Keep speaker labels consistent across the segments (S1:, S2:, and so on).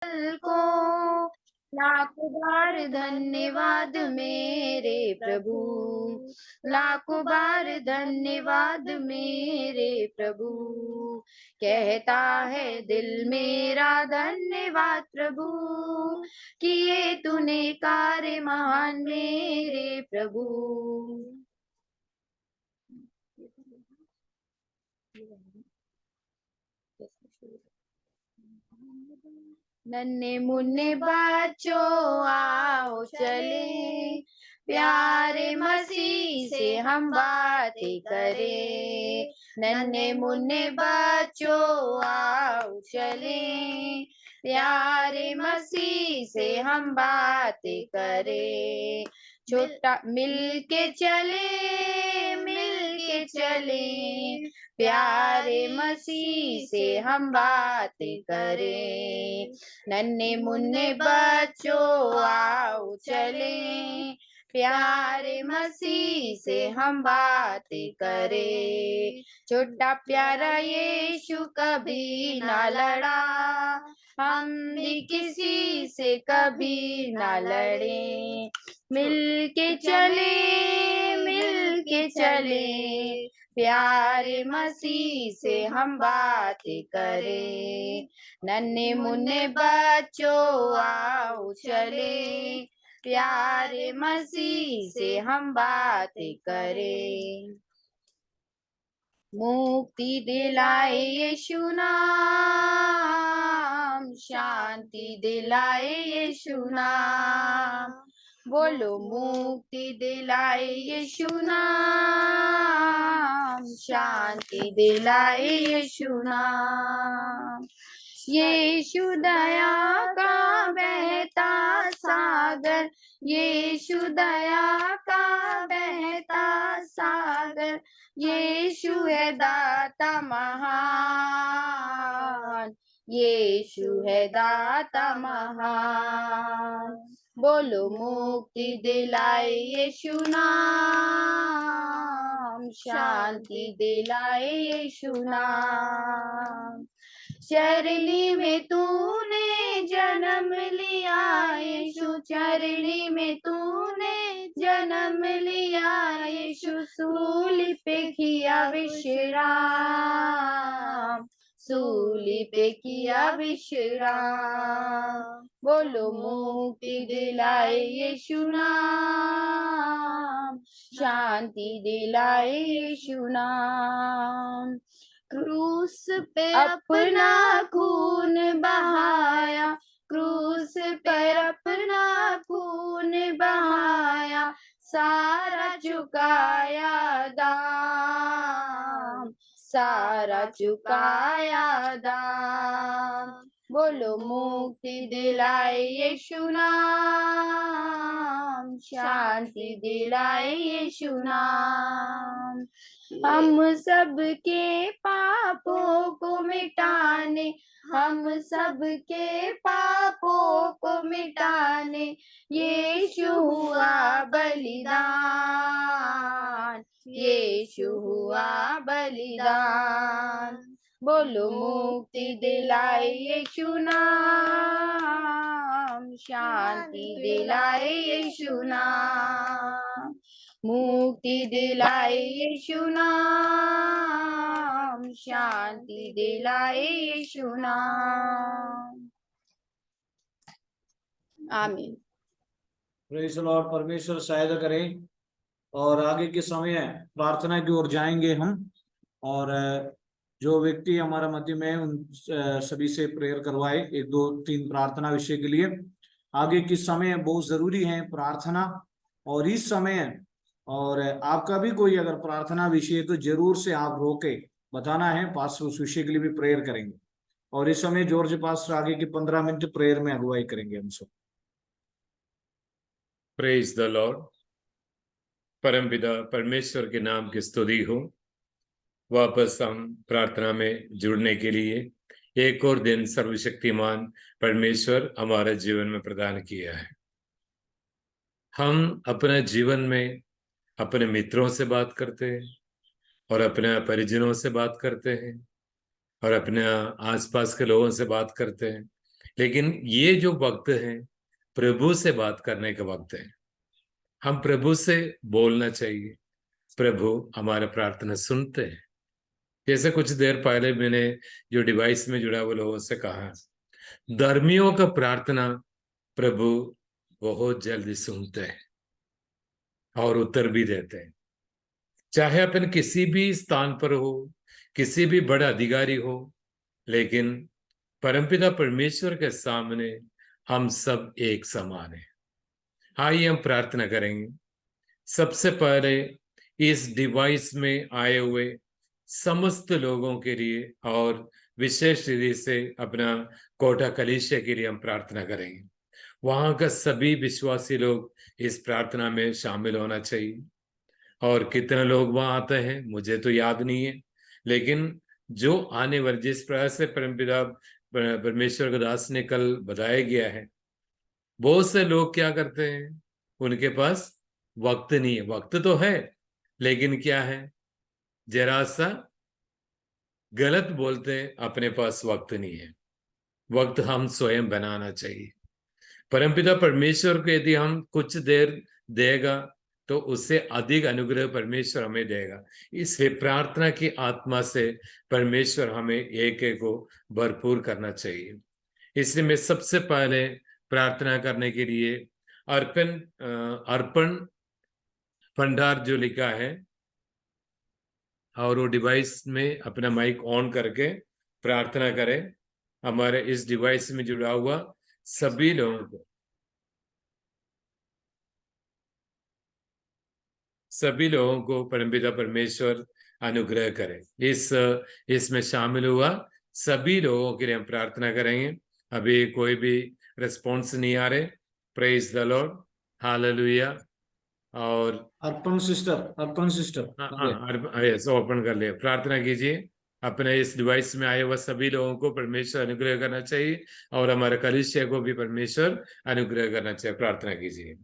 S1: को लाखों बार धन्यवाद मेरे प्रभु, लाखों बार धन्यवाद मेरे प्रभु। कहता है दिल मेरा धन्यवाद प्रभु, किए तूने कार्य महान मेरे प्रभु। नन्हे मुन्ने बच्चों आओ चले, प्यारे मसीह से हम बातें करें। नन्हे मुन्ने बच्चों आओ चले, प्यारे मसीह से हम बातें करें। छोटा मिलके चले, प्यारे मसीह से हम बातें करें। नन्हे मुन्ने बच्चों आओ चले, प्यारे मसीह से हम बातें करें। छोटा प्यारा यीशु कभी ना लड़ा, हम भी किसी से कभी ना लड़े। मिलके चले, प्यारे मसीह से हम बातें करें। नन्हे मुन्ने बच्चों आओ चले, प्यारे मसीह से हम बातें करें। मुक्ति दिलाए यीशु नाम, शांति दिलाए यीशु नाम। बोलो मुक्ति दिलाए यीशु नाम, शांति दिलाए यीशु नाम। यीशु दया का बहता सागर, यीशु दया का बहता सागर। यीशु है दाता महान, यीशु है दाता महान। बोलो मुक्ति दिलाए यीशु नाम, शांति दिलाए यीशु नाम। चरनी में तूने जन्म लिया यीशु, चरनी में तूने जन्म लिया यीशु। सूली पे किया विश्राम, सूली पे किया विश्राम। बोलो मुक्ति दिलाए यीशु नाम, शांति दिलाए यीशु नाम। क्रूस पे अपना खून बहाया, क्रूस पर अपना खून बहाया। सारा चुकाया दाम, सारा चुकाया दाम। बोलो मुक्ति दिलाए यीशु नाम, शांति दिलाए यीशु नाम। हम सबके पापों को मिटाने, हम सबके पापों को मिटाने यीशु हुआ बलिदान, यीशु हुआ बलिदान। बोलो मुक्ति दिलाए यीशु नाम, शांति दिलाए यीशु नाम। मुक्ति दिलाए यीशु नाम, शांति दिलाए यीशु नाम। आमीन।
S2: Praise the Lord. परमेश्वर सहायता करें और आगे के समय प्रार्थना की ओर जाएंगे हम। और जो व्यक्ति हमारा मध्य में उन सभी से प्रेयर करवाए, 1 2 3 प्रार्थना विषय के लिए। आगे के समय बहुत जरूरी है प्रार्थना, और इस समय और आपका भी कोई अगर प्रार्थना विषय तो जरूर से आप रोके बताना है, पास्टर उस विषय के लिए भी प्रेयर करेंगे। और इस समय जॉर्ज पास्टर आगे के 15 मिनट प्रेयर में अगुवाई करेंगे हम सब।
S3: Praise the Lord. परमपिता परमेश्वर के नाम की स्तुति हो। वापस हम प्रार्थना में जुड़ने के लिए एक और दिन सर्वशक्तिमान परमेश्वर हमारे जीवन में प्रदान किया है। हम अपने जीवन में अपने मित्रों से बात करते हैं और अपने परिजनों से बात करते हैं और अपने आसपास के लोगों से बात करते हैं। लेकिन ये जो वक्त है प्रभु से बात करने का वक्त है। हम प्रभु से बोलना चाहिए, प्रभु हमारा प्रार्थना सुनते हैं। जैसे कुछ देर पहले मैंने जो डिवाइस में जुड़ा हुआ लोगों से कहा, धर्मियों का प्रार्थना प्रभु बहुत जल्दी सुनते हैं और उत्तर भी देते हैं। चाहे अपन किसी भी स्थान पर हो, किसी भी बड़ा अधिकारी हो, लेकिन परमपिता परमेश्वर के सामने हम सब एक समान हैं। आइए हम प्रार्थना करेंगे। सबसे पहले इस डिवाइस में आए हुए समस्त लोगों के लिए और विशेष रीति से अपना कोटा कलीसिया के लिए हम प्रार्थना करेंगे। वहां का सभी विश्वासी लोग इस प्रार्थना में शामिल होना चाहिए। और कितने लोग वहां आते हैं मुझे तो याद नहीं है, लेकिन जो आने वाले जिस प्रकार से परमपिता परमेश्वर का दास ने कल बताया गया है, बहुत से लोग क्या करते हैं, उनके पास वक्त नहीं है। वक्त तो है, लेकिन क्या है, जरा सा गलत बोलते हैं, अपने पास वक्त नहीं है। वक्त हम स्वयं बनाना चाहिए। परमपिता परमेश्वर को यदि हम कुछ देर देगा तो उससे अधिक अनुग्रह परमेश्वर हमें देगा। इसलिए प्रार्थना की आत्मा से परमेश्वर हमें एक एक को भरपूर करना चाहिए। इसलिए मैं सबसे पहले प्रार्थना करने के लिए अर्पण भंडार जो लिखा है, और वो डिवाइस में अपना माइक ऑन करके प्रार्थना करें। हमारे इस डिवाइस में जुड़ा हुआ सभी लोगों को परमपिता परमेश्वर अनुग्रह करे। इसमें शामिल हुआ सभी लोगों के लिए हम प्रार्थना करेंगे। अभी कोई भी रिस्पॉन्स नहीं आ रहे। Praise the Lord, hallelujah. और
S2: अर्पण सिस्टर
S3: यस, ओपन कर लिया। प्रार्थना कीजिए। अपने इस डिवाइस में आए हुए सभी लोगों को परमेश्वर अनुग्रह करना चाहिए और हमारे कलीसिया को भी परमेश्वर अनुग्रह करना चाहिए। प्रार्थना कीजिए।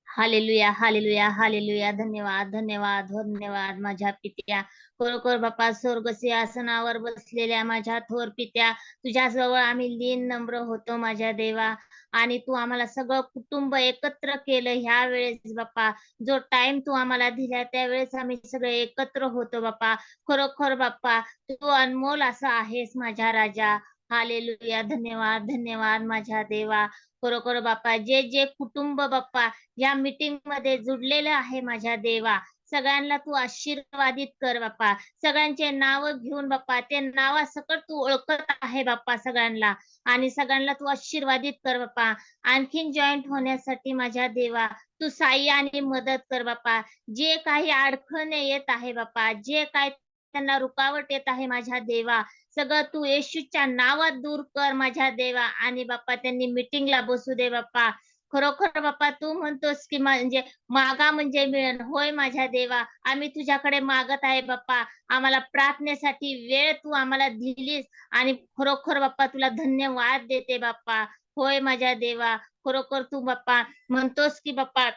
S1: Hallelujah, hallelujah, hallelujah. धन्यवाद, धन्यवाद, धन्यवाद माझ्या पित्या. खरोखर बाप्पा, स्वर्ग सिंहासनावर बसलेल्या माझ्या थोर पित्या, तुझ्याजवळ आम्ही लीन नम्र होतो माझ्या देवा. आणि तू आम्हाला सगळं कुटुंब एकत्र केलं ह्या वेळेस बाप्पा. जो टाइम तू आम्हाला दिला त्यावेळेस आम्ही सगळे एकत्र होतो बाप्पा. खरोखर बाप्पा, तू अनमोल असा आहेस माझ्या राजा. हालेलुया. धन्यवाद, धन्यवाद माझ्या देवा. खरोखर बाप्पा, जे जे कुटुंब बाप्पा या मीटिंग मध्ये जुडलेलं आहे माझ्या देवा, सगळ्यांना तू आशीर्वादित कर बाप्पा. सगळ्यांचे नाव घेऊन बाप्पा, ते नावासकट तू ओळखत आहे बाप्पा सगळ्यांना, आणि सगळ्यांना तू आशीर्वादित कर बाप्पा. आणखीन जॉईंट होण्यासाठी माझ्या देवा तू सहाय्य आणि मदत कर बाप्पा. जे काही अडखणे येत आहे बाप्पा, जे काही त्यांना रुकावट येत आहे माझ्या देवा, सगळं तू येशूच्या नावात दूर कर माझ्या देवा. आणि बाप्पा त्यांनी मीटिंगला बसू दे बाप्पा. खरोखर बाप्पा, तू म्हणतोस की म्हणजे मागा म्हणजे मिळेल. होय माझ्या देवा, आम्ही तुझ्याकडे मागत आहे बाप्पा. आम्हाला प्रार्थनेसाठी वेळ तू आम्हाला दिलीस, आणि खरोखर बाप्पा तुला धन्यवाद देते बाप्पा. होय माझ्या देवा, खरोखर तू बाप्पा म्हणतोस की बाप्पा,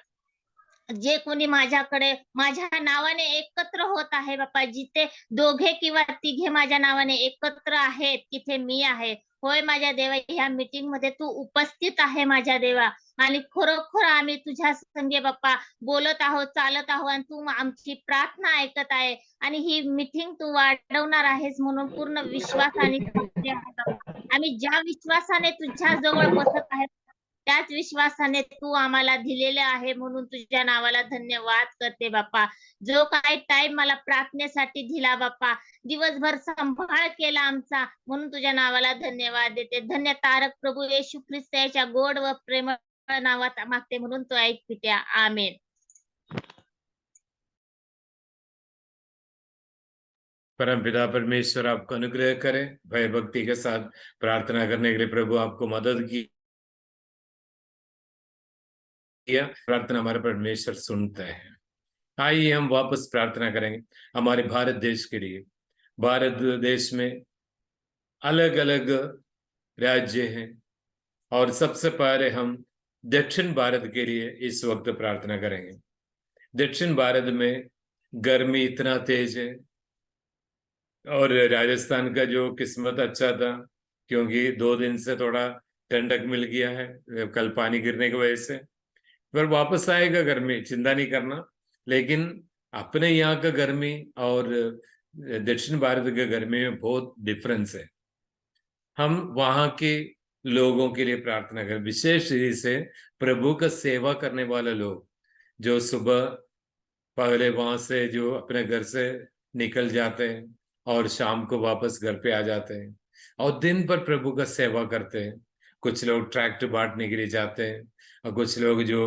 S1: जे कोणी माझ्याकडे माझ्या नावाने एकत्र होत आहे बाप्पा, जिथे दोघे किंवा तिघे माझ्या नावाने एकत्र आहेत तिथे मी आहे. होय माझ्या देवा, ह्या मीटिंग मध्ये तू उपस्थित आहे माझ्या देवा. आणि खरोखर आम्ही तुझ्या संगे बाप्पा बोलत आहोत, चालत आहोत, आणि तू आमची प्रार्थना ऐकत आहे. आणि ही मीटिंग तू वाढवणार आहेस म्हणून पूर्ण विश्वासाने आम्ही ज्या विश्वासाने तुझ्या जवळ बसत आहे त्याच विश्वासाने तू आम्हाला दिलेले आहे, म्हणून तुझ्या नावाला धन्यवाद करते बाप्पा. जो काही टाइम मला प्रार्थनेसाठी दिला बाप्पा, दिवसभर सांभाळ केला आमचा, म्हणून तुझ्या नावाला धन्यवाद देते. धन्य तारक प्रभू येशू ख्रिस्त याच्या गोड व प्रेमळ नावात मागते, म्हणून तो ऐक पित्या. आमेन.
S3: परमपिता परमेश्वर आपको अनुग्रह करे। भय भक्ति के साथ प्रार्थना करने के लिए प्रभु आपको मदद की। प्रार्थना हमारे परमेश्वर सुनता है। आइए हम वापस प्रार्थना करेंगे हमारे भारत देश के लिए। भारत देश में अलग अलग राज्य हैं, और सबसे पहले हम दक्षिण भारत के लिए इस वक्त प्रार्थना करेंगे। दक्षिण भारत में गर्मी इतना तेज है, और राजस्थान का जो किस्मत अच्छा था क्योंकि 2 दिन से थोड़ा ठंडक मिल गया है कल पानी गिरने की वजह से। फिर वापस आएगा गर्मी, चिंता नहीं करना। लेकिन अपने यहाँ का गर्मी और दक्षिण भारत के गर्मी में बहुत डिफरेंस है। हम वहाँ के लोगों के लिए प्रार्थना करें, विशेष रूप से प्रभु का सेवा करने वाले लोग, जो सुबह पहले वहां से जो अपने घर से निकल जाते हैं और शाम को वापस घर पे आ जाते हैं और दिन भर प्रभु का सेवा करते हैं। कुछ लोग ट्रैक्ट बांटने के लिए जाते हैं और कुछ लोग जो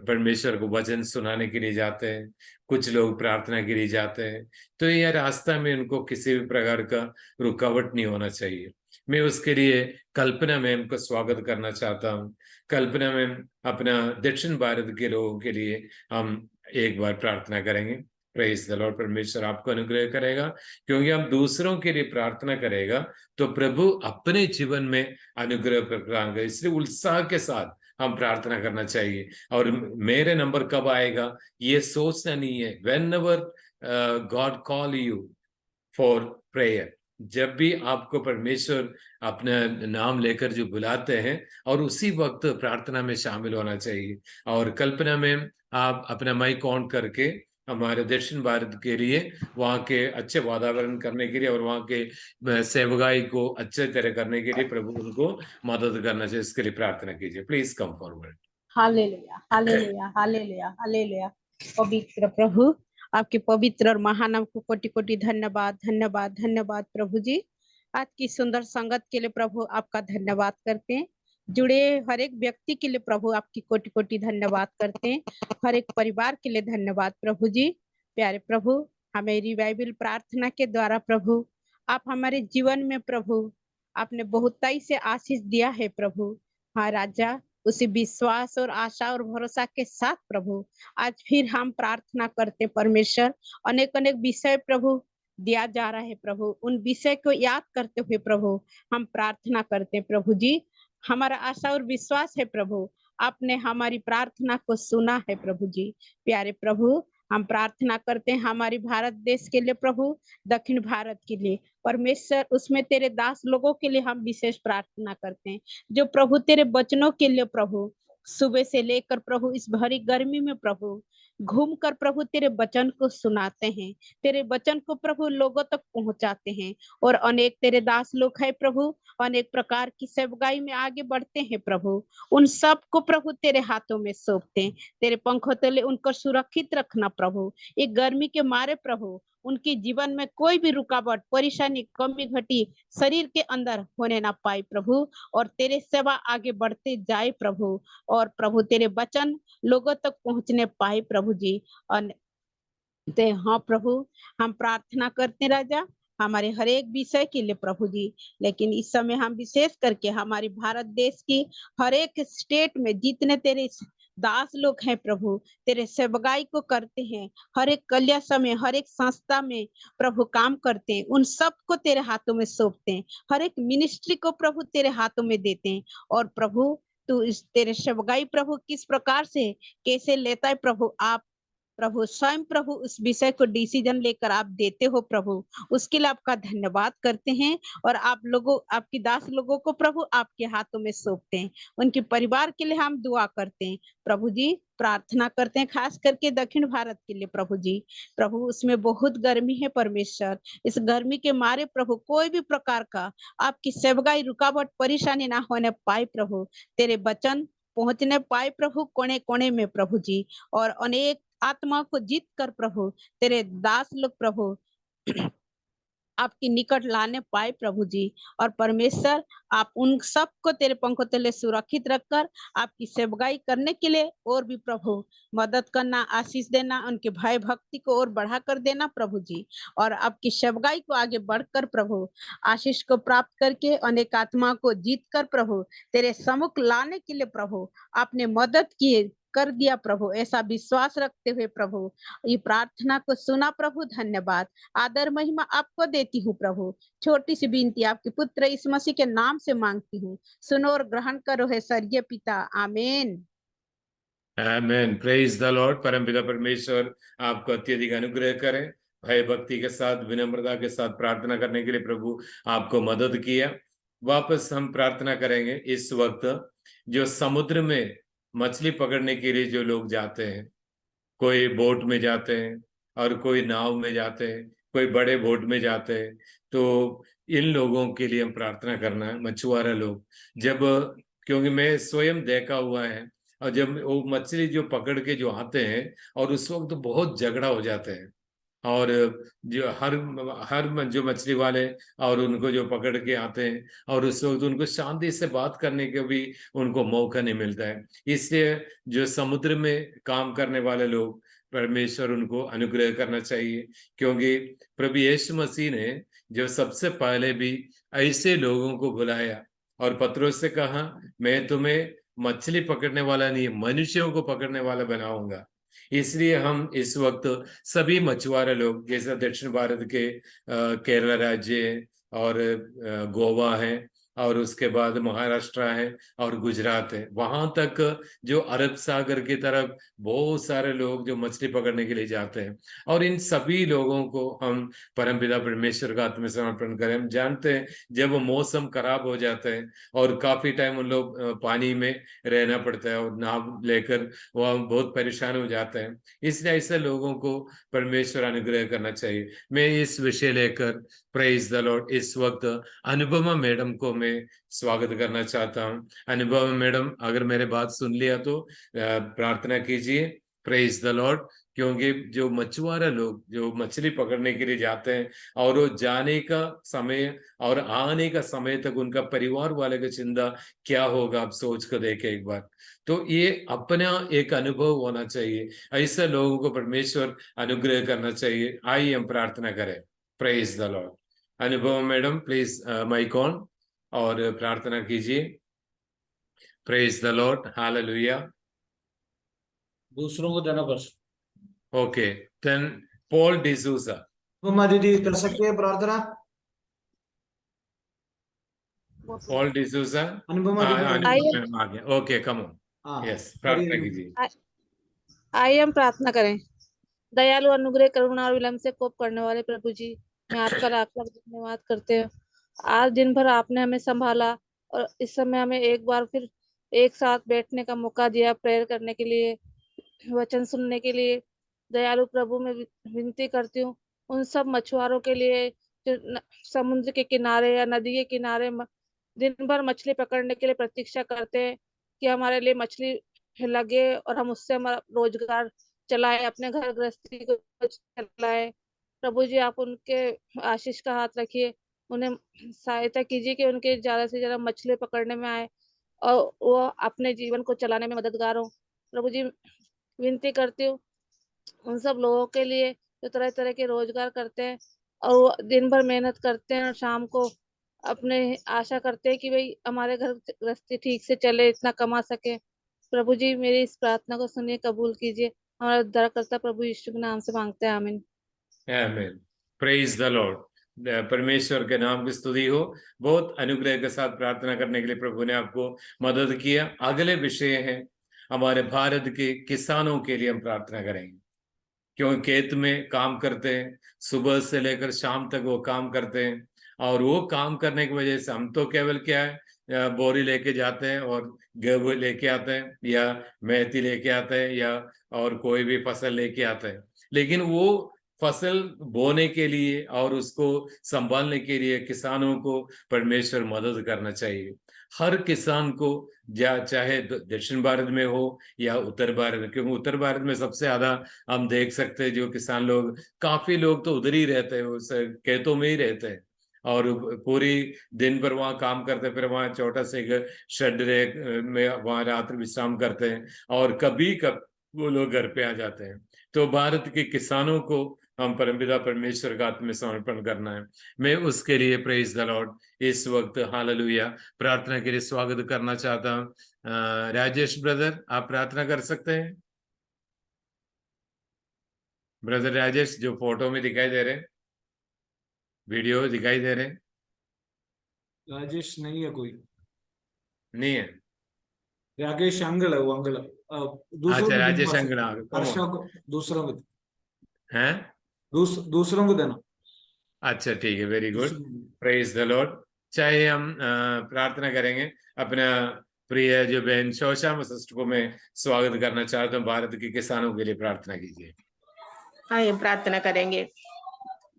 S3: परमेश्वर को वचन सुनाने के लिए जाते हैं, कुछ लोग प्रार्थना के लिए जाते हैं। तो ये रास्ता में उनको किसी भी प्रकार का रुकावट नहीं होना चाहिए। मैं उसके लिए कल्पना मैम का स्वागत करना चाहता हूँ। कल्पना मैम, अपना दक्षिण भारत के लोगों के लिए हम एक बार प्रार्थना करेंगे। Praise the Lord. परमेश्वर आपको अनुग्रह करेगा, क्योंकि हम दूसरों के लिए प्रार्थना करेगा तो प्रभु अपने जीवन में अनुग्रह प्रदान करेगा। इसलिए उत्साह के साथ हम प्रार्थना करना चाहिए। और मेरे नंबर कब आएगा ये सोचना नहीं है। Whenever God call you for prayer, जब भी आपको परमेश्वर अपना नाम लेकर जो बुलाते हैं, और उसी वक्त प्रार्थना में शामिल होना चाहिए। और कल्पना में आप अपना माइक ऑन करके हमारे दक्षिण भारत के लिए वहाँ के अच्छे वातावरण करने के लिए और वहाँ के सेवकाई को अच्छे तरह करने के लिए प्रभु उनको मदद करना चाहिए, इसके लिए प्रार्थना कीजिए। Please come forward.
S4: Hallelujah, hallelujah, hallelujah, hallelujah. पवित्र प्रभु, आपके पवित्र और महानाम को कोटि कोटि धन्यवाद, धन्यवाद, धन्यवाद प्रभु जी। आज की सुंदर संगत के लिए प्रभु आपका धन्यवाद करते हैं। जुड़े हर एक व्यक्ति के लिए प्रभु आपकी कोटि कोटि धन्यवाद करते हैं। हर एक परिवार के लिए धन्यवाद प्रभु जी। प्यारे प्रभु, हमें रिवाइवल प्रार्थना के द्वारा प्रभु आप हमारे जीवन में प्रभु आपने बहुताई से आशीष दिया है प्रभु। हाँ राजा, उसी विश्वास और आशा और भरोसा के साथ प्रभु आज फिर हम प्रार्थना करते परमेश्वर। अनेक अनेक विषय प्रभु दिया जा रहा है प्रभु, उन विषय को याद करते हुए प्रभु हम प्रार्थना करते हैं प्रभु जी। हमारा आशा और विश्वास है प्रभु आपने हमारी प्रार्थना को सुना है प्रभु जी। प्यारे प्रभु, हम प्रार्थना करते हैं हमारी भारत देश के लिए प्रभु, दक्षिण भारत के लिए परमेश्वर, उसमें तेरे दास लोगों के लिए हम विशेष प्रार्थना करते हैं, जो प्रभु तेरे वचनों के लिए प्रभु सुबह से लेकर प्रभु इस भरी गर्मी में प्रभु घूमकर प्रभु तेरे वचन को सुनाते हैं, तेरे वचन को प्रभु लोगों तक पहुंचाते हैं। और अनेक तेरे दास लोग है प्रभु, अनेक प्रकार की सेवकाई में आगे बढ़ते हैं प्रभु, उन सब को प्रभु तेरे हाथों में सौंपते हैं। तेरे पंखों तले उनको सुरक्षित रखना प्रभु। ये गर्मी के मारे प्रभु उनके जीवन में कोई भी रुकावट, परेशानी, कमी घटी शरीर के अंदर होने ना पाए प्रभु, और तेरे सेवा आगे बढ़ते जाए प्रभु, और प्रभु तेरे वचन लोगों तक पहुंचने पाए प्रभु जी। हाँ प्रभु, हम प्रार्थना करते राजा हमारे हर एक विषय के लिए प्रभु जी, लेकिन इस समय हम विशेष करके हमारी भारत देश की हर एक स्टेट में जितने तेरे दास लोग हैं प्रभु, तेरे सेवकाई को करते हैं, हर एक कल्या समय हर एक संस्था में प्रभु काम करते हैं, उन सबको तेरे हाथों में सौंपते हैं। हर एक मिनिस्ट्री को प्रभु तेरे हाथों में देते हैं। और प्रभु तू इस तेरे सेवकाई प्रभु किस प्रकार से कैसे लेता है प्रभु, आप प्रभु स्वयं प्रभु उस विषय को डिसीजन लेकर आप देते हो प्रभु, उसके लिए आपका धन्यवाद करते हैं। और आप लोगों, आपकी दास लोगों को प्रभु आपके हाथों में सौंपते हैं। उनके परिवार के लिए हम दुआ करते हैं प्रभु जी, प्रार्थना करते हैं खास करके दक्षिण भारत के लिए प्रभु जी। प्रभु उसमें बहुत गर्मी है परमेश्वर, इस गर्मी के मारे प्रभु कोई भी प्रकार का आपकी सेवकाई रुकावट परेशानी ना होने पाए प्रभु, तेरे वचन पहुंचने पाए प्रभु कोने कोने में प्रभु जी। और अनेक आत्मा को जीत कर प्रभु तेरे दास लोग प्रभु आपके निकट लाने पाए प्रभु जी। और परमेश्वर आप उन सबको तेरे पंखों तले सुरक्षित रखकर आपकी सेवकाई करने के लिए और भी प्रभु मदद करना, आशीष देना, उनके भय भक्ति को और बढ़ा कर देना प्रभु जी। और आपकी सेवकाई को आगे बढ़कर प्रभु आशीष को प्राप्त करके अनेक आत्मा को जीत कर प्रभु तेरे सम्मुख लाने के लिए प्रभु आपने मदद किए कर दिया प्रभु, ऐसा विश्वास रखते हुए प्रभु ये प्रार्थना को सुना प्रभु। धन्यवाद, आदर महिमा आपको देती हूँ प्रभु। छोटी सी विनती आपके पुत्र इस मसीह के नाम से मांगती हूँ, सुनो और ग्रहण करो है स्वर्गीय पिता, आमीन।
S3: आमेन। Praise the Lord. परमपिता परमेश्वर आपको अत्यधिक अनुग्रह करें। भय भक्ति के साथ, विनम्रता के साथ प्रार्थना करने के लिए प्रभु आपको मदद किया। वापस हम प्रार्थना करेंगे इस वक्त, जो समुद्र में मछली पकड़ने के लिए जो लोग जाते हैं, कोई बोट में जाते हैं और कोई नाव में जाते हैं, कोई बड़े बोट में जाते हैं, तो इन लोगों के लिए हम प्रार्थना करना है, मछुआरा लोग। जब, क्योंकि मैं स्वयं देखा हुआ है, और जब वो मछली जो पकड़ के जो आते हैं और उस वक्त तो बहुत झगड़ा हो जाते हैं, और जो हर जो मछली वाले और उनको जो पकड़ के आते हैं, और उस वक्त उनको शांति से बात करने का भी उनको मौका नहीं मिलता है। इसलिए जो समुद्र में काम करने वाले लोग, परमेश्वर उनको अनुग्रह करना चाहिए, क्योंकि प्रभु यीशु मसीह ने जो सबसे पहले भी ऐसे लोगों को बुलाया और पत्रोस से कहा, मैं तुम्हें मछली पकड़ने वाला नहीं, मनुष्यों को पकड़ने वाला बनाऊंगा। इसलिए हम इस वक्त सभी मछुआरे लोग, जैसे दक्षिण भारत के केरला राज्य है, और गोवा है, और उसके बाद महाराष्ट्र है और गुजरात है, वहां तक जो अरब सागर की तरफ बहुत सारे लोग जो मछली पकड़ने के लिए जाते हैं, और इन सभी लोगों को हम परमपिता परमेश्वर का आत्मसमर्पण करें। हम जानते हैं जब मौसम खराब हो जाता है और काफी टाइम उन लोग पानी में रहना पड़ता है और नाव लेकर वह बहुत परेशान हो जाते हैं, इसलिए ऐसे लोगों को परमेश्वर अनुग्रह करना चाहिए। मैं इस विषय लेकर, प्रेज द लॉर्ड, इस वक्त अनुपमा मैडम को मैं स्वागत करना चाहता हूं। अनुपमा मैडम, अगर मेरे बात सुन लिया तो प्रार्थना कीजिए। Praise the Lord. क्योंकि जो मछुआरा लोग जो मछली पकड़ने के लिए जाते हैं, और वो जाने का समय और आने का समय तक उनका परिवार वाले का चिंता क्या होगा, आप सोच कर देखें एक बार। तो ये अपना एक अनुभव होना चाहिए, ऐसे लोगों को परमेश्वर अनुग्रह करना चाहिए। आइए हम प्रार्थना करें। Praise the Lord. Anubhav madam, please mic on और प्रार्थना कीजिए। Praise the Lord, hallelujah.
S2: दूसरों को देना बस।
S3: Okay, then Paul D'Souza.
S2: मम्मा दीदी कर सकते हैं प्रार्थना?
S3: पॉल डिसूजा।
S2: अनुपमा दीदी
S4: आइए।
S3: मैडम आ गया। Okay, come on.
S2: हाँ,
S3: यस, प्रार्थना
S2: करिए।
S3: कीजिए।
S4: आइए हम प्रार्थना करें। दयालु, अनुग्रह, करुणा और विलम्ब से कोप करने वाले प्रभु जी, मैं आपका लाख लाख धन्यवाद करते हैं। आज दिन भर आपने हमें संभाला और इस समय हमें एक बार फिर एक साथ बैठने का मौका दिया, प्रेयर करने के लिए, वचन सुनने के लिए। दयालु प्रभु, मैं विनती करती हूँ उन सब मछुआरों के लिए जो समुद्र के किनारे या नदी के किनारे दिन भर मछली पकड़ने के लिए प्रतीक्षा करते हैं कि हमारे लिए मछली लगे और हम उससे हमारा रोजगार चलाए, अपने घर गृहस्थी को चलाए। प्रभु जी, आप उनके आशीष का हाथ रखिए, उन्हें सहायता कीजिए कि उनके ज्यादा से ज्यादा मछली पकड़ने में आए और वो अपने जीवन को चलाने में मददगार हो। प्रभु जी, विनती करती हूँ उन सब लोगों के लिए जो तरह तरह के रोजगार करते हैं और वो दिन भर मेहनत करते हैं और शाम को अपने आशा करते हैं कि भाई हमारे घर गृहस्थी ठीक से चले, इतना कमा सके। प्रभु जी, मेरी इस प्रार्थना को सुनिए, कबूल कीजिए। हमारा उद्धारकर्ता प्रभु यीशु के नाम से मांगते हैं, आमीन।
S3: आमीन। Praise the Lord. परमेश्वर के नाम की स्तुति हो। बहुत अनुग्रह के साथ प्रार्थना करने के लिए प्रभु ने आपको मदद किया। अगले विषय है हमारे भारत के किसानों के लिए हम प्रार्थना करेंगे, क्योंकि खेत में काम करते हैं, सुबह से लेकर शाम तक वो काम करते हैं, और वो काम करने की वजह से हम तो केवल क्या है, बोरी लेके जाते हैं और गेहूं लेके आते हैं या मेथी लेके आते हैं या और कोई भी फसल लेके आते हैं, लेकिन वो फसल बोने के लिए और उसको संभालने के लिए किसानों को परमेश्वर मदद करना चाहिए। हर किसान को, चाहे दक्षिण भारत में हो या उत्तर भारत में, क्योंकि उत्तर भारत में सबसे ज्यादा हम देख सकते हैं जो किसान लोग, काफी लोग तो उधर ही रहते हैं, उस खेतों में ही रहते हैं और पूरी दिन भर वहां काम करते हैं, फिर वहां छोटा सा एक शेड में वहां रात्रि विश्राम करते हैं और कभी कब वो लोग घर पे आ जाते हैं। तो भारत के किसानों को हम परमपिता परमेश्वर का आत्मसमर्पण करना है। मैं उसके लिए प्रेज द लॉर्ड इस वक्त हालेलुया प्रार्थना के लिए स्वागत करना चाहता हूँ। राजेश ब्रदर, आप प्रार्थना कर सकते हैं? ब्रदर राजेश, जो फोटो में दिखाई दे रहे, वीडियो दिखाई दे रहे।
S2: राजेश नहीं है कोई?
S3: नहीं है?
S2: राकेश अंगल है, वो अंगल। दूसरों
S3: अच्छा,
S2: को
S3: राजेश
S2: दिखवा सकते
S3: अंगड़ा,
S2: हैं। हर्षा को दूसरों को।
S3: हैं?
S2: दूसरों को देना।
S3: अच्छा ठीक है, वेरी गुड,
S2: दूसरों को।
S3: Praise the Lord. चाहे हम प्रार्थना करेंगे। अपना प्रिय जो बहन शोशा मसिस्ट को मैं स्वागत करना चाहता हूँ। भारत के किसानों के लिए प्रार्थना कीजिए।
S5: हाँ, ये प्रार्थना करेंगे।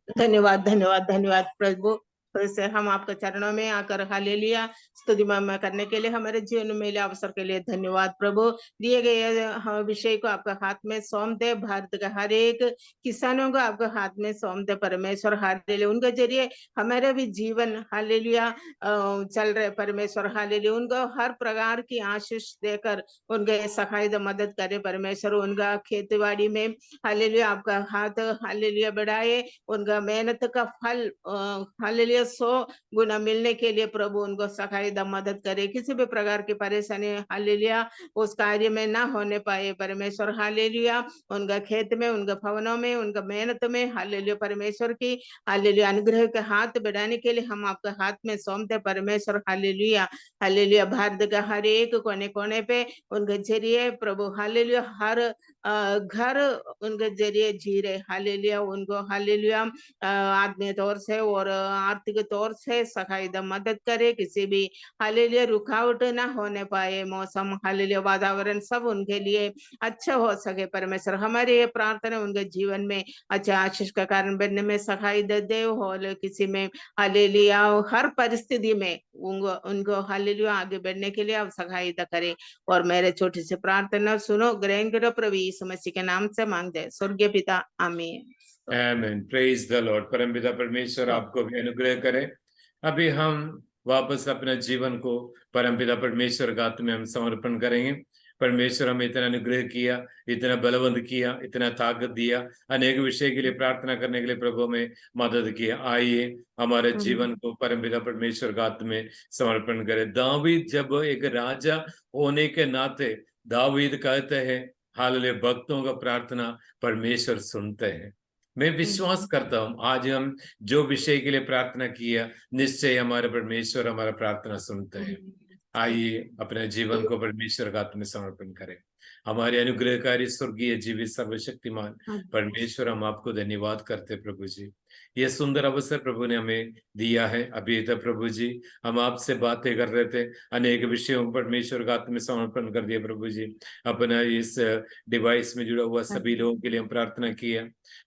S5: धन्यवाद धन्यवाद धन्यवाद प्रभु, फिर से हम आपके चरणों में आकर हालेलुया स्तुति महिमा करने के लिए हमारे जीवन में मिले अवसर के लिए धन्यवाद प्रभु। दिए गए विषय को आपका हाथ में सौंप दे, भारत के हर एक किसानों को आपके हाथ में सौंप दे परमेश्वर। हालेलुया उनके जरिए हमारे भी जीवन हालेलुया चल रहे परमेश्वर। हालेलुया उनको हर प्रकार की आशीष देकर उनके सहायता मदद करे परमेश्वर। उनका खेती बाड़ी में हालेलुया आपका हाथ हालेलुया बढ़ाए, उनका मेहनत का फल हालेलुया 100 गुना मिलने के लिए प्रभु उनको सहायता मदद करे। किसी भी प्रकार की परेशानी हालेलुया उस कार्य में ना होने पाए परमेश्वर। हालेलुया उनका खेत में, उनके भवनों में, उनका मेहनत में हालेलुया परमेश्वर की हालेलुया अनुग्रह के हाथ बढ़ाने के लिए हम आपके हाथ में सौंपते परमेश्वर। हालेलुया हालेलुया भारत के हर एक कोने कोने पे उनके जरिए प्रभु हालेलुया हर घर उनके जरिए जी रहे हालेलुया। उनको हालेलुया आत्मीय तौर से और आर्थिक तौर से सहायता मदद करे। किसी भी हालेलुया रुकावट ना होने पाए, मौसम हालेलुया वातावरण सब उनके लिए अच्छा हो सके परमेश्वर। हमारी ये प्रार्थना उनके जीवन में अच्छा आशीष का कारण बनने में सहायता दे। और किसी में हालेलुया हर परिस्थिति में उनको हालेलुया आगे बढ़ने के लिए आप सहायता करें। और मेरे छोटी सी प्रार्थना सुनो, ग्रहण करो प्रभु यीशु मसीह के नाम से मांगते स्वर्गीय पिता, आमीन।
S3: आमीन, प्रेज द लॉर्ड। परमपिता परमेश्वर आपको भी अनुग्रह करे। अभी हम वापस अपने जीवन को परमपिता परमेश्वर के हाथ में हम समर्पण करेंगे। परमेश्वर हमें इतना अनुग्रह किया, इतना बलवंत किया, इतना ताकत दिया, अनेक विषय के लिए प्रार्थना करने के लिए प्रभु में मदद किया। आइए हमारे जीवन को परमपिता परमेश्वर के हाथ में समर्पण करें। दावीद जब एक राजा होने के नाते दावीद कहते हैं हालेलुया भक्तों का प्रार्थना परमेश्वर सुनते हैं। मैं विश्वास करता हूं आज हम जो विषय के लिए प्रार्थना किया निश्चय हमारे परमेश्वर हमारा प्रार्थना सुनते हैं। आइए अपने जीवन को परमेश्वर के हाथ में समर्पण करें। हमारे अनुग्रहकारी स्वर्गीय जीवित सर्वशक्तिमान परमेश्वर, हम आपको धन्यवाद करते प्रभु जी। ये सुंदर अवसर प्रभु ने हमें दिया है। अभी तक प्रभु जी हम आपसे बातें कर रहे थे, अनेक विषयों को परमेश्वर के हाथ में समर्पण कर दिया प्रभु जी। अपना इस डिवाइस में जुड़ा हुआ सभी लोगों के लिए हम प्रार्थना किया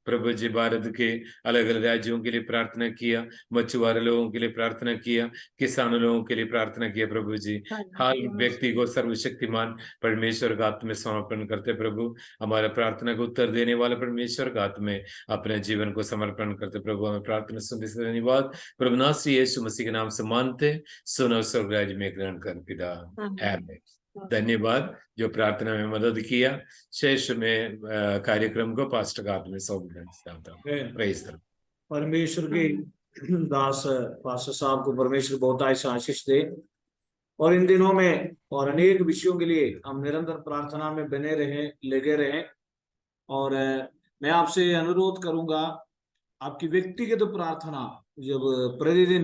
S3: प्रभु जी। भारत के अलग अलग राज्यों के लिए प्रार्थना किया, मछुआरे लोगों के लिए प्रार्थना किया, किसानों लोगों के लिए प्रार्थना किया प्रभु जी। हर व्यक्ति को सर्वशक्तिमान परमेश्वर के हाथ में समर्पण करते प्रभु। हमारा प्रार्थना को उत्तर देने वाले परमेश्वर के हाथ में अपने जीवन को समर्पण करते प्रभु। हमें प्रार्थना सुनने से धन्यवाद प्रभु नाथ यीशु मसीह के नाम से मानते सुनो स्वर्गराज में ग्रहण कर पिता, आमीन। धन्यवाद जो प्रार्थना में मदद किया। शेष में कार्यक्रम को पास्टर का हाथ में सौंपना चाहता हूँ। Praise the Lord.
S2: परमेश्वर के दास पास्टर साहब को परमेश्वर बहुत ऐसा आशीष दे और इन दिनों में और अनेक विषयों के लिए हम निरंतर प्रार्थना में बने रहें, लगे रहें। और मैं आपसे अनुरोध करूंगा, आपकी व्यक्तिगत प्रार्थना जब प्रतिदिन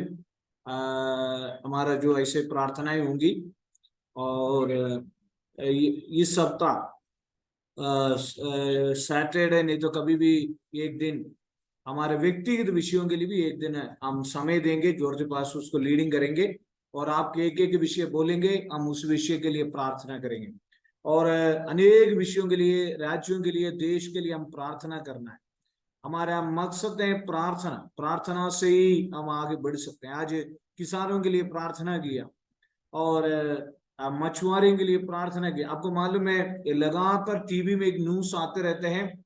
S2: हमारा जो ऐसे प्रार्थनाएं होंगी और इस सप्ताह सैटरडे नहीं तो कभी भी एक दिन हमारे व्यक्तिगत विषयों के लिए भी एक दिन हम समय देंगे। जॉर्ज पास उसको लीडिंग करेंगे और आपके एक एक विषय बोलेंगे, हम उस विषय के लिए प्रार्थना करेंगे। और अनेक विषयों के लिए, राज्यों के लिए, देश के लिए हम प्रार्थना करना है। हमारा मकसद है प्रार्थना। प्रार्थना से ही हम आगे बढ़ सकते हैं। आज किसानों के लिए प्रार्थना किया और मछुआरे के लिए प्रार्थना की। आपको मालूम है ये लगातार टीवी में एक न्यूज आते रहते हैं,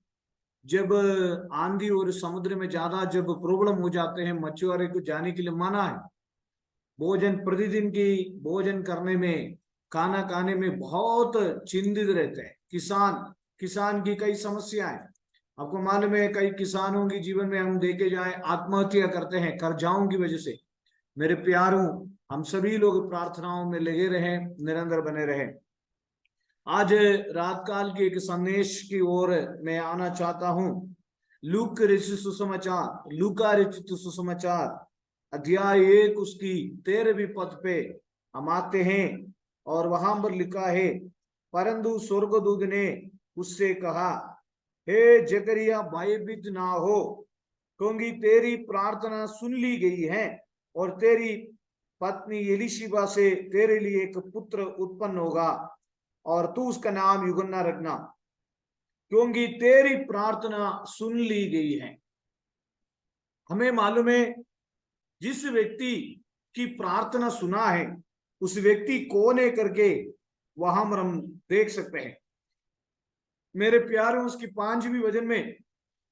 S2: जब आंधी और समुद्र में ज्यादा जब प्रॉब्लम हो जाते हैं मछुआरे को जाने के लिए मना है। भोजन प्रतिदिन की भोजन करने में, खाना खाने में बहुत चिंतित रहते हैं। किसान की कई समस्याएं आपको मालूम है। कई किसानों के जीवन में हम देखे जाए आत्महत्या करते हैं कर्जाओं की वजह से। मेरे प्यारों, हम सभी लोग प्रार्थनाओं में लगे रहें, निरंतर बने रहें। आज रात काल के एक संदेश की ओर मैं आना चाहता हूं। लूका रचित सुसमाचार अध्याय 1 उसकी 13वीं पद पे हम आते हैं और वहां पर लिखा है, परंतु स्वर्गदूत ने उससे कहा, हे जकरिया भयभीत ना हो, क्योंकि तेरी प्रार्थना सुन ली गई है और तेरी पत्नी एलीशिबा से तेरे लिए एक पुत्र उत्पन्न होगा और तू उसका नाम यूहन्ना रखना, क्योंकि तेरी प्रार्थना सुन ली गई है। हमें मालूम है जिस व्यक्ति की प्रार्थना सुना है उस व्यक्ति कौन है करके वहां पर हम देख सकते हैं। मेरे प्यारे, उसकी 5वीं वचन में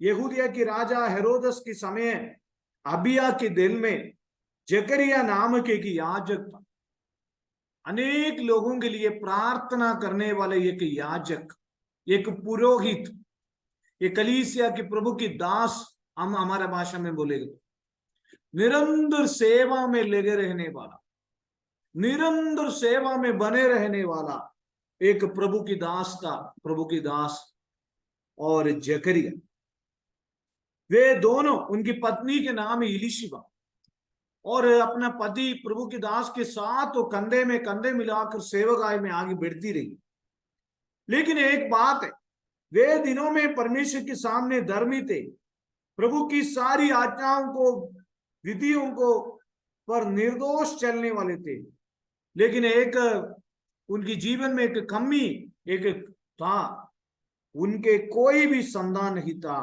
S2: यहूदिया की राजा हेरोदस के समय अबिया के दिल में जकरिया नाम के एक याजक था। अनेक लोगों के लिए प्रार्थना करने वाले एक याजक, एक पुरोहित, ये कलीसिया के प्रभु की दास हम हमारे भाषा में बोलेंगे, निरंतर सेवा में लगे रहने वाला, निरंतर सेवा में बने रहने वाला एक प्रभु की दास था, प्रभु की दास और जकरिया। वे दोनों, उनकी पत्नी के नाम एलीशिबा, और अपना पति प्रभु की दास के साथ तो कंधे में कंधे मिलाकर सेवकाई में आगे बढ़ती रही। लेकिन एक बात है, वे दिनों में परमेश्वर के सामने धर्मी थे, प्रभु की सारी आज्ञाओं को, विधियों को पर निर्दोष चलने वाले थे। लेकिन एक उनकी जीवन में एक कमी एक था, उनके कोई भी संतान नहीं था,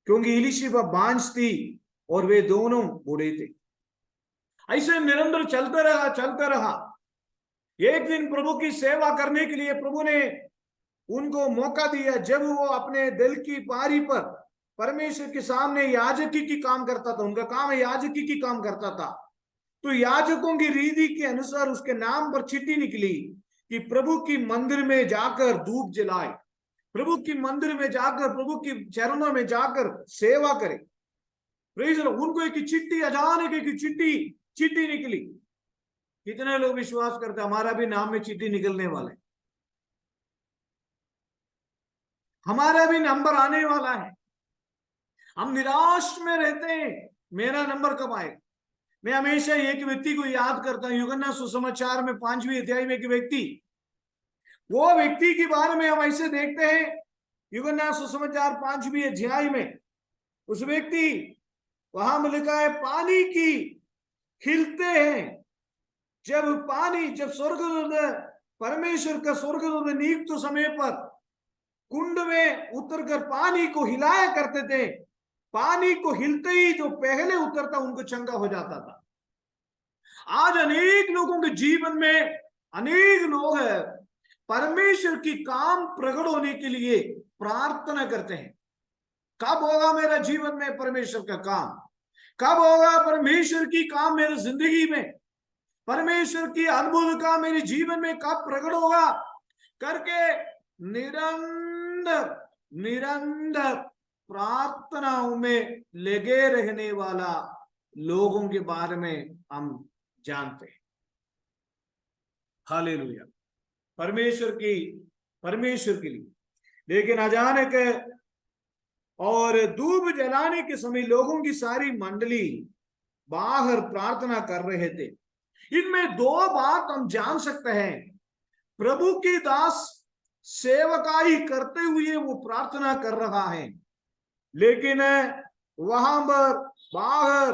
S2: क्योंकि एलीशिबा बांझ थी और वे दोनों बूढ़े थे। ऐसे निरंतर चलता रहा। एक दिन प्रभु की सेवा करने के लिए प्रभु ने उनको मौका दिया, जब वो अपने दिल की पारी पर परमेश्वर के सामने याजकी की काम करता था। उनका काम याजकी की काम करता था। तो याजकों की रीति के अनुसार उसके नाम पर चिट्ठी निकली कि प्रभु की मंदिर में जाकर धूप जलाए, प्रभु की मंदिर में जाकर, प्रभु की चरणों में जाकर सेवा करे। Praise the Lord. उनको एक चिट्ठी, अचानक एक चिट्ठी निकली। कितने लोग विश्वास करते हमारा भी नाम में चिट्ठी निकलने वाले, हमारा भी नंबर आने वाला है। हम निराश में रहते हैं, मेरा नंबर कब आएगा। मैं हमेशा एक व्यक्ति को याद करता हूं, यूहन्ना सुसमाचार में 5वीं अध्याय में एक व्यक्ति, वो व्यक्ति के बारे में हम ऐसे देखते हैं, यूहन्ना सुसमाचार 5वीं अध्याय में उस व्यक्ति, वहां में लिखा है, पानी की खिलते हैं। जब स्वर्गदूत, परमेश्वर का स्वर्गदूत नियुक्त समय पर कुंड में उतरकर पानी को हिलाया करते थे, पानी को हिलते ही जो पहले उतरता उनको चंगा हो जाता था। आज अनेक लोगों के जीवन में अनेक लोग हैं, परमेश्वर की काम प्रकट होने के लिए प्रार्थना करते हैं। कब होगा मेरा जीवन में परमेश्वर का काम, कब होगा परमेश्वर की काम मेरी जिंदगी में, परमेश्वर की अद्भुत काम मेरे जीवन में कब प्रकट होगा करके निरंतर प्रार्थनाओं में लगे रहने वाला लोगों के बारे में हम जानते हैं। हालेलुया, परमेश्वर के लिए। लेकिन अचानक और धूप जलाने के समय लोगों की सारी मंडली बाहर प्रार्थना कर रहे थे। इनमें 2 बात हम जान सकते हैं। प्रभु के दास सेवकाई करते हुए वो प्रार्थना कर रहा है, लेकिन वहां पर बाहर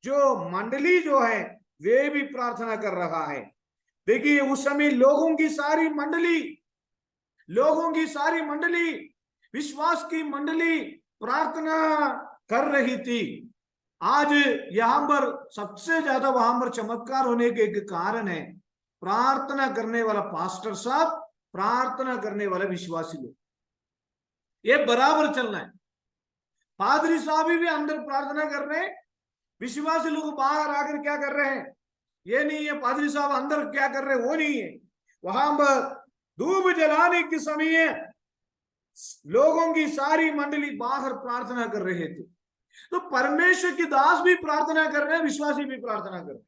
S2: जो मंडली जो है वे भी प्रार्थना कर रहा है। देखिए, उस समय लोगों की सारी मंडली, विश्वास की मंडली प्रार्थना कर रही थी। आज यहां पर सबसे ज्यादा वहां पर चमत्कार होने के एक कारण है, प्रार्थना करने वाला पास्टर साहब, प्रार्थना करने वाले विश्वासी लोग, ये बराबर चलना है। पादरी साहब भी अंदर प्रार्थना कर रहे हैं, विश्वासी लोग बाहर आकर क्या कर रहे हैं, ये नहीं है पादरी साहब अंदर क्या कर रहे हैं, वो नहीं है। वहां पर धूप जलाने के समय लोगों की सारी मंडली बाहर प्रार्थना कर रहे थे। तो परमेश्वर के दास भी प्रार्थना कर रहे हैं, विश्वासी भी प्रार्थना कर रहे हैं,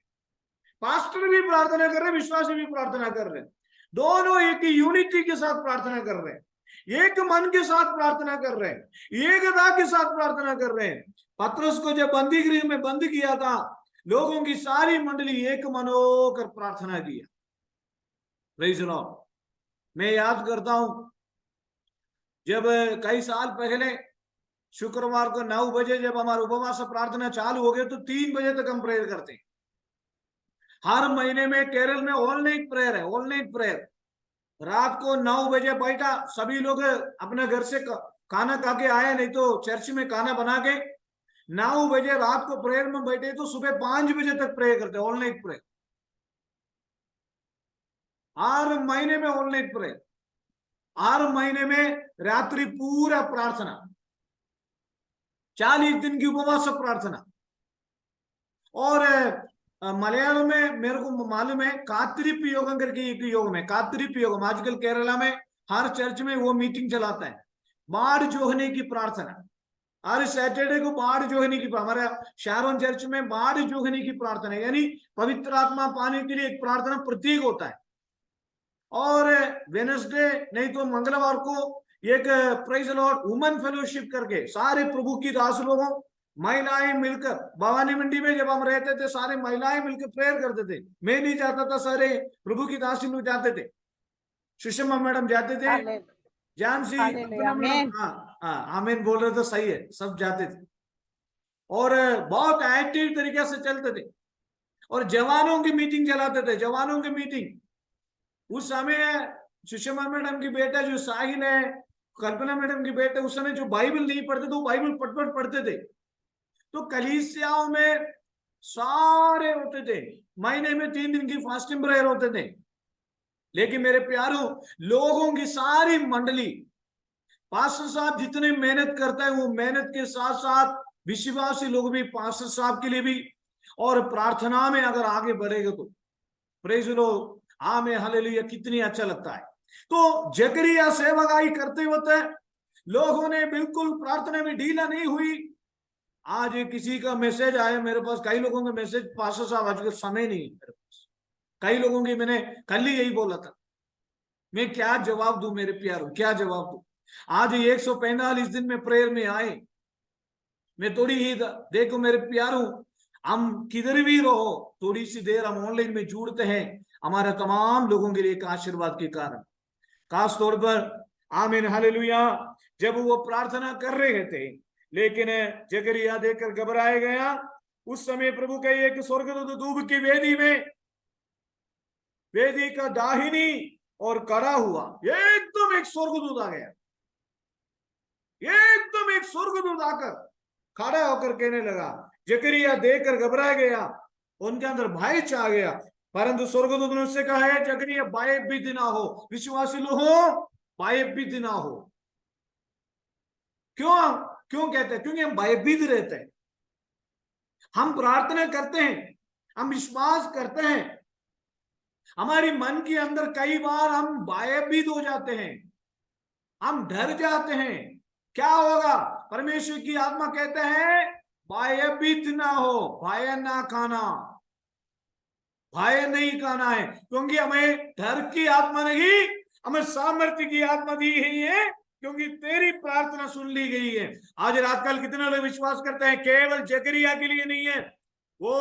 S2: पास्टर भी प्रार्थना कर रहे हैं, विश्वासी भी प्रार्थना कर रहे हैं। दोनों एक यूनिटी के साथ प्रार्थना कर रहे हैं, एक मन के साथ प्रार्थना कर रहे हैं, एकता के साथ प्रार्थना कर रहे हैं। पतरस को जब बंदी गृह में बंद किया था, लोगों की सारी मंडली एक मन होकर प्रार्थना किया। Praise the Lord. मैं याद करता हूं, जब कई साल पहले शुक्रवार को 9 बजे जब हमारा उपवास प्रार्थना चालू हो गए तो 3 बजे तक हम प्रेयर करते हैं। हर महीने में केरल में ऑल नाइट प्रेयर है, ऑल नाइट प्रेयर। रात को 9 बजे बैठा, सभी लोग अपने घर से खाना खा के आए, नहीं तो चर्च में खाना बना के 9 बजे रात को प्रेयर में बैठे तो सुबह 5 बजे तक प्रेयर करते, ऑल नाइट प्रेयर। हर महीने में ऑल नाइट प्रेयर, हर महीने में रात्रि पूरा प्रार्थना, 40 दिन की उपवास प्रार्थना। और मलयालम में मेरे को मालूम है कात्रिप योगम करके एक योग में, कात्रिप योगम आजकल केरला में हर चर्च में वो मीटिंग चलाता है, बाढ़ जोहने की प्रार्थना। हर सैटरडे को बाढ़ जोहने की, हमारे शारोन चर्च में बाढ़ जोहने की प्रार्थना, यानी पवित्र आत्मा पाने के लिए एक प्रार्थना प्रतीक होता है। और वेडनेसडे नहीं तो मंगलवार को एक प्रेज लॉर्ड वुमेन फेलोशिप करके सारे प्रभु की दास लोगों महिलाएं मिलकर, भवानी मंडी में जब हम रहते थे सारे महिलाएं मिलकर प्रेयर करते थे। मैं नहीं जाता था, सारे प्रभु की दासी लोग जाते थे, सुषमा मैडम जाते थे, जानसी, आमीन बोल रहे तो सही है, सब जाते थे और बहुत एक्टिव तरीके से चलते थे। और जवानों की मीटिंग चलाते थे, जवानों की मीटिंग। उस समय सुषमा मैडम की बेटा जो साहिल है, कल्पना मैडम की बेटे, उस समय जो बाइबल नहीं पढ़ते थे वो बाइबल पट पढ़ते थे। तो कलीसियाओं में सारे होते थे, महीने में 3 दिन की फास्टिंग प्रेयर होते थे। लेकिन मेरे प्यारों, लोगों की सारी मंडली, पास्टर साहब जितने मेहनत करता है वो मेहनत के साथ साथ विश्वासी लोग भी पास्टर साहब के लिए भी और प्रार्थना में अगर आगे बढ़ेगा तो प्रेज लो, आमीन, हालेलुया, कितनी अच्छा लगता है। तो जकरिया सेवकाई करते वक्त लोगों ने बिल्कुल प्रार्थना में ढीला नहीं हुई। आज किसी का मैसेज आया मेरे पास, कई लोगों का मैसेज, पास्टर साहब आजकल समय नहीं है मेरे पास, कई लोगों की, मैंने कल ही यही बोला था, मैं क्या जवाब दूं मेरे प्यारों, क्या जवाब दूं। आज 145 दिन में प्रेयर में आए, मैं थोड़ी ही देखो मेरे प्यारों, हम किधर भी रहो, थोड़ी सी देर हम ऑनलाइन में जुड़ते हैं, हमारा तमाम लोगों के लिए एक आशीर्वाद के कारण। खास तौर पर आमीन, हालेलुया, जब वो प्रार्थना कर रहे थे लेकिन जकरिया देखकर घबराया गया। उस समय प्रभु का एक स्वर्गदूत धूप की वेदी में, वेदी का दाहिनी और खड़ा हुआ, एकदम एक स्वर्गदूत आ गया, एकदम एक स्वर्गदूत आकर खड़ा होकर कहने लगा। जकरिया देखकर घबरा गया, उनके अंदर भय छा गया, परंतु स्वर्गदूत ने उससे कहा है जकरिया भयभीत ना हो, विश्वासी लोगों भयभीत ना हो। क्यों कहते हैं? क्योंकि हम भयभीत रहते हैं, हम प्रार्थना करते हैं, हम विश्वास करते हैं, हमारी मन के अंदर कई बार हम भयभीत हो जाते हैं, हम डर जाते हैं, क्या होगा? परमेश्वर की आत्मा कहते हैं भयभीत ना हो, भय ना खाना, भय नहीं खाना है, क्योंकि हमें डर की आत्मा नहीं, हमें सामर्थ्य की आत्मा दी गई है, क्योंकि तेरी प्रार्थना सुन ली गई है। आज रात कल कितने लोग विश्वास करते हैं केवल जकरिया के लिए नहीं है, वो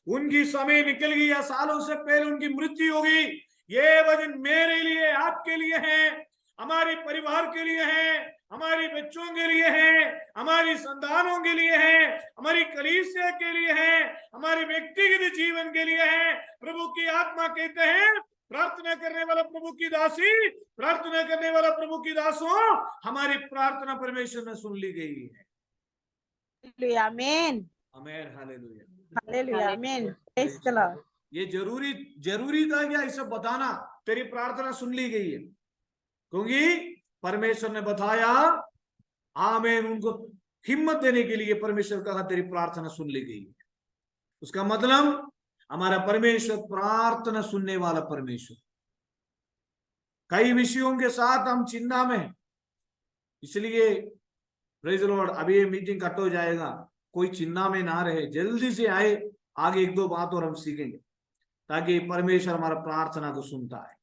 S2: उनकी समय निकल गई या सालों से पहले उनकी मृत्यु हो गई, ये वचन मेरे लिए, आपके लिए है, हमारे परिवार के लिए है, हमारे बच्चों के लिए है, हमारी संतानों के लिए है, हमारी कलीसिया के लिए है, हमारे व्यक्तिगत जीवन के लिए है। प्रभु की आत्मा कहते हैं प्रार्थना करने वाला प्रभु की दासी, प्रार्थना करने वाला प्रभु की दासों, हमारी प्रार्थना परमेश्वर ने सुन ली गई है।
S4: आमीन,
S2: आमीन, हालेलुया,
S4: हालेलुया, आमीन, प्रेज द लॉर्ड।
S2: ये जरूरी था क्या इसे बताना, तेरी प्रार्थना सुन ली गई है, क्योंकि परमेश्वर ने बताया। आमीन, उनको हिम्मत देने के लिए परमेश्वर कहा तेरी प्रार्थना सुन ली गई है। उसका मतलब हमारा परमेश्वर प्रार्थना सुनने वाला परमेश्वर। कई विषयों के साथ हम चिंता में हैं, इसलिए प्रेज द लॉर्ड, अभी ये मीटिंग कट हो जाएगा, कोई चिंता में ना रहे, जल्दी से आए, आगे 1-2 बात और हम सीखेंगे, ताकि परमेश्वर हमारा प्रार्थना को सुनता है।